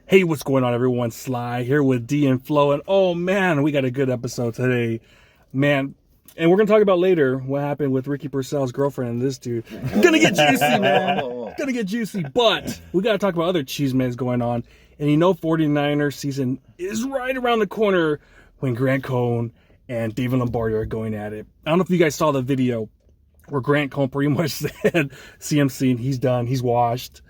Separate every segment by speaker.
Speaker 1: Hey, what's going on, everyone? Sly here with D and Flo, and oh man, we got a good episode today, man. And we're gonna talk about later what happened with Ricky Purcell's girlfriend and this dude. Gonna get juicy, man. Gonna get juicy, but we gotta talk about other cheesemans going on. And 49ers season is right around the corner when Grant Cohn and David Lombardi are going at it. I don't know if you guys saw the video where Grant Cohn pretty much said CMC, he's done, he's washed.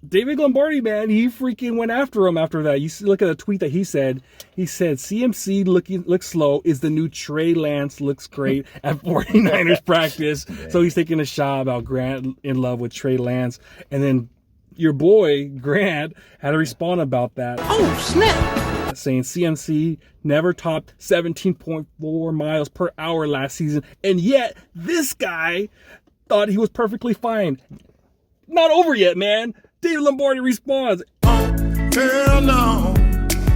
Speaker 1: David Lombardi, man, he freaking went after him after that. You see, look at the tweet that he said. He said, CMC looks slow is the new Trey Lance looks great at 49ers practice. So he's taking a shot about Grant in love with Trey Lance. And then your boy, Grant, had to respond about that.
Speaker 2: Oh, snap!
Speaker 1: Saying CMC never topped 17.4 miles per hour last season. And yet, this guy thought he was perfectly fine. Not over yet, man. David Lombardi responds,
Speaker 3: hell no,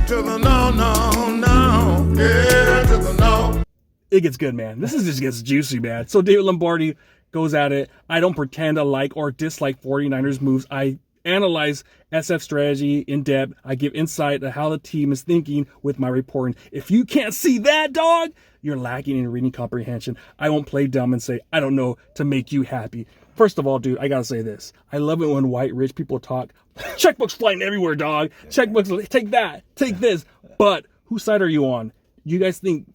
Speaker 3: to the no, no, no, yeah, to the no.
Speaker 1: It gets good, man. This just gets juicy, man. So David Lombardi goes at it. I don't pretend to like or dislike 49ers moves. I analyze SF strategy in depth. I give insight to how the team is thinking with my reporting. If you can't see that, dog, you're lacking in reading comprehension. I won't play dumb and say, I don't know, to make you happy. First of all, dude, I gotta say this. I love it when white rich people talk. Checkbooks flying everywhere, dog. Checkbooks, take that, take this. But whose side are you on? Do you guys think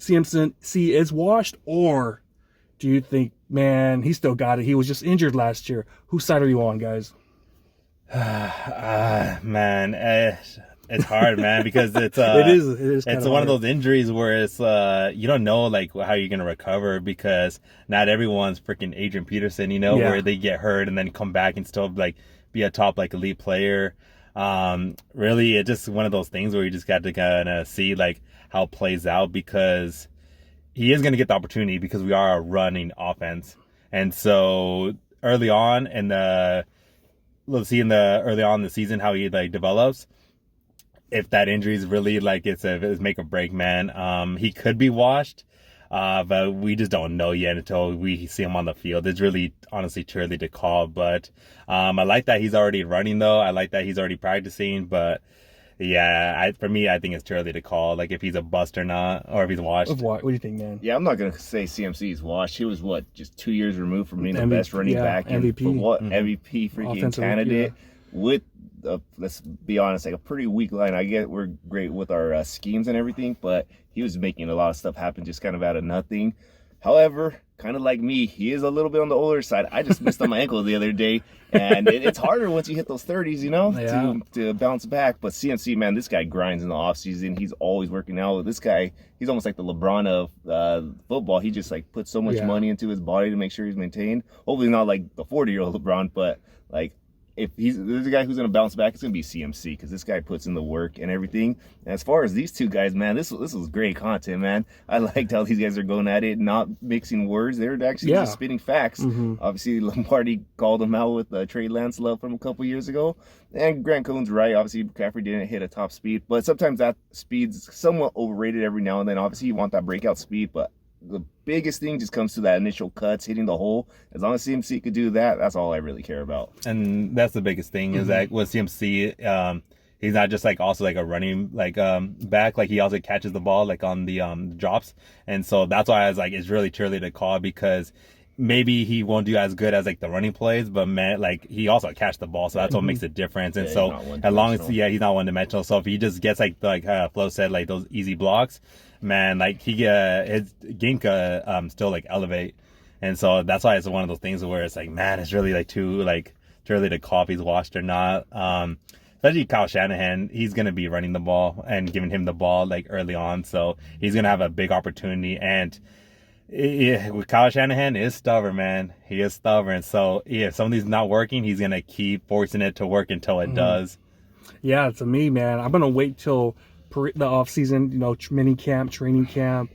Speaker 1: CMC is washed, or do you think, man, he still got it? He was just injured last year. Whose side are you on, guys?
Speaker 4: Man, it's hard, man, because it's
Speaker 1: it is
Speaker 4: it's one of those injuries where it's you don't know like how you're gonna recover, because not everyone's freaking Adrian Peterson, where they get hurt and then come back and still like be a top like elite player. Really, it's just one of those things where you just got to kind of see like how it plays out, because he is gonna get the opportunity because we are a running offense, and so early on in the season how he like develops. If that injury is really like it's make or break, man, he could be washed, but we just don't know yet until we see him on the field. It's really honestly too early to call, but I like that he's already running though. I like that he's already practicing, but yeah, for me, I think it's too early to call like if he's a bust or not, or if he's washed.
Speaker 1: What do you think, man?
Speaker 5: Yeah, I'm not gonna say CMC is washed. He was just 2 years removed from being the best running back and
Speaker 1: MVP.
Speaker 5: MVP freaking
Speaker 1: Offensive
Speaker 5: candidate with. Let's be honest, like a pretty weak line. I get we're great with our schemes and everything, but he was making a lot of stuff happen just kind of out of nothing. However, kind of like me, he is a little bit on the older side. I just missed on my ankle the other day, and it's harder once you hit those 30s, to bounce back. But CMC, man, this guy grinds in the offseason. He's always working out. This guy, he's almost like the LeBron of football. He just like puts so much money into his body to make sure he's maintained. Hopefully not like the 40-year-old LeBron, but like if there's a guy who's going to bounce back, it's going to be CMC, because this guy puts in the work and everything. And as far as these two guys, man, this was great content, man. I liked how these guys are going at it, not mixing words. They're actually just spitting facts. Obviously, Lombardi called him out with Trey Lance love from a couple years ago. And Grant Cohn's right. Obviously, McCaffrey didn't hit a top speed. But sometimes that speed's somewhat overrated every now and then. Obviously, you want that breakout speed, but the biggest thing just comes to that initial cuts, hitting the hole. As long as CMC could do that, that's all I really care about.
Speaker 4: And that's the biggest thing is that with CMC, he's not just like also like a running like back, like he also catches the ball like on the drops. And so that's why I was like, it's really too early to call, because maybe he won't do as good as like the running plays, but man, like he also catch the ball, so that's what makes the difference. And so as long as he's not one dimensional, so if he just gets like Flo said, like those easy blocks, man, like his game could still like elevate. And so that's why it's one of those things where it's like, man, it's really like too early to call if he's washed or not. Especially Kyle Shanahan, he's gonna be running the ball and giving him the ball like early on, so he's gonna have a big opportunity. And with Kyle Shanahan, is stubborn, man. He is stubborn. So if something's not working, he's gonna keep forcing it to work until it does.
Speaker 1: Yeah, to me, man, I'm gonna wait till the off season, mini camp, training camp,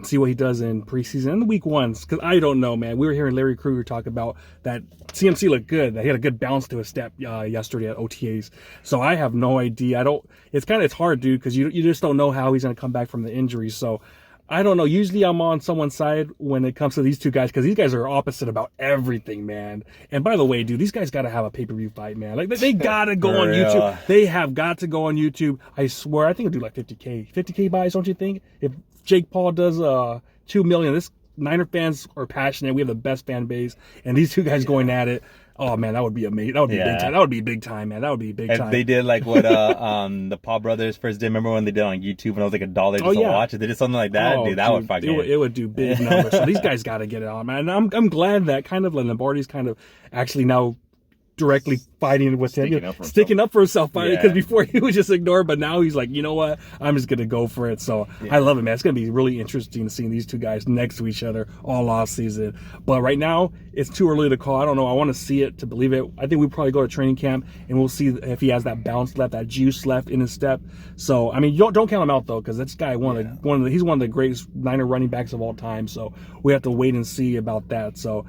Speaker 1: see what he does in preseason and the week ones, because I don't know, man. We were hearing Larry Krueger talk about that CMC looked good, that he had a good bounce to his step yesterday at OTAs. So I have no idea. It's hard, dude, because you just don't know how he's gonna come back from the injury. So I don't know. Usually I'm on someone's side when it comes to these two guys because these guys are opposite about everything, man. And by the way, dude, these guys got to have a pay-per-view fight, man. Like they got to go on YouTube. They have got to go on YouTube. I swear, I think it'll do like 50K buys, don't you think? If Jake Paul does 2 million, this Niner fans are passionate. We have the best fan base, and these two guys going at it. Oh man, that would be amazing. That would be big time. That would be big time, man. That would be big time.
Speaker 4: They did like what the Paul brothers first did. Remember when they did on YouTube and it was like $1 just to watch? If they did something like that, dude, that would fucking
Speaker 1: it would do big numbers. So these guys got to get it on, man. And I'm glad that kind of Lombardi's kind of actually now directly fighting with him, sticking up for himself, because before he was just ignored, but now he's like, you know what, I'm just gonna go for it. So I love it, man. It's gonna be really interesting seeing these two guys next to each other all off season. But right now it's too early to call. I don't know. I want to see it to believe it. I think we probably go to training camp and we'll see if he has that bounce left, that juice left in his step. So I mean, don't count him out though, because this guy he's one of the greatest Niner running backs of all time. So we have to wait and see about that. So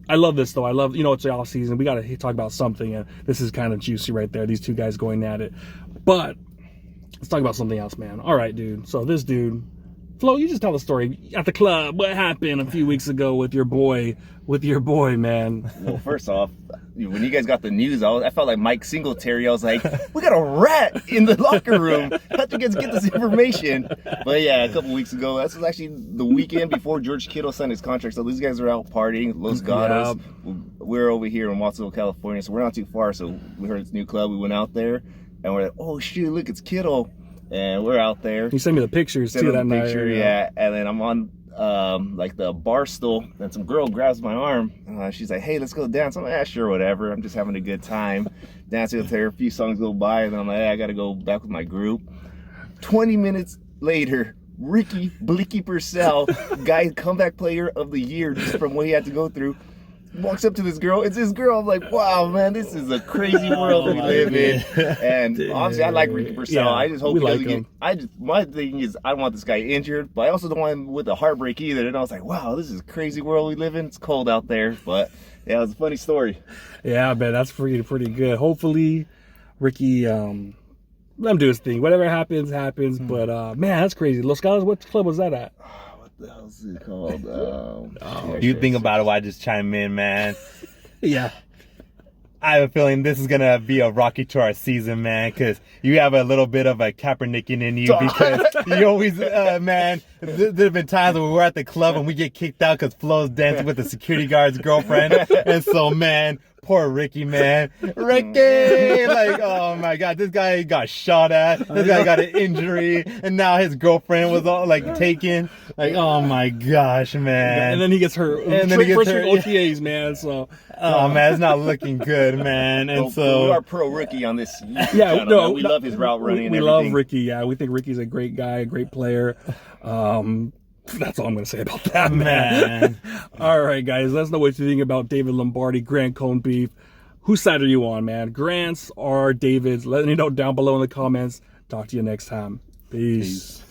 Speaker 1: I love this, though. I love, it's the off season. We got to talk about something, and this is kind of juicy right there. These two guys going at it. But let's talk about something else, man. All right, dude. So this dude, Flo, you just tell the story at the club. What happened a few weeks ago with your boy, man?
Speaker 5: Well, first off, when you guys got the news, I felt like Mike Singletary. I was like, we got a rat in the locker room. How'd you guys get this information? But yeah, a couple weeks ago, this was actually the weekend before George Kittle signed his contract. So these guys are out partying, Los Gatos. Yep. We're over here in Watsonville, California, so we're not too far. So we heard it's a new club. We went out there, and we're like, oh, shoot, look, it's Kittle. And we're out there.
Speaker 1: You sent me the pictures too that night.
Speaker 5: Yeah. And then I'm on like the bar stool, and some girl grabs my arm. She's like, hey, let's go dance. I'm like, sure, whatever. I'm just having a good time. Dancing with her. A few songs go by, and then I'm like, hey, I got to go back with my group. 20 minutes later, Ricky Blicky Purcell, guy comeback player of the year, just from what he had to go through, walks up to this girl. It's this girl. I'm like, wow, man, this is a crazy world we live in. And obviously, I like Ricky Purcell. Yeah, I just hope he doesn't get. My thing is, I don't want this guy injured, but I also don't want him with a heartbreak either. And I was like, wow, this is a crazy world we live in. It's cold out there, but yeah, it was a funny story.
Speaker 1: Yeah, man, that's pretty good. Hopefully, Ricky, let him do his thing. Whatever happens. But man, that's crazy. Los Gatos, what club was that at?
Speaker 5: What the hell is it called?
Speaker 4: You think about it while I just chime in, man.
Speaker 1: Yeah.
Speaker 4: I have a feeling this is going to be a rocky to our season, man, because you have a little bit of a Kaepernicking in you, because you always, man, there have been times when we're at the club and we get kicked out because Flo's dancing with the security guard's girlfriend. And so, man, poor Ricky, man. Ricky! Like, oh my God, this guy got shot at. This guy got an injury. And now his girlfriend was all, like, taken. Like, oh my gosh, man.
Speaker 1: And then he gets hurt. And then he gets hurt. OTAs, man, so.
Speaker 4: Oh, man, it's not looking good, man. And so.
Speaker 5: We are pro Ricky on this.
Speaker 1: Yeah, no.
Speaker 5: We love his route running.
Speaker 1: We love Ricky, yeah. We think Ricky's a great guy, a great player. That's all I'm going to say about that, man. All right, guys. Let us know what you think about David Lombardi, Grant Cohn beef. Whose side are you on, man? Grant's or David's? Let me know down below in the comments. Talk to you next time. Peace.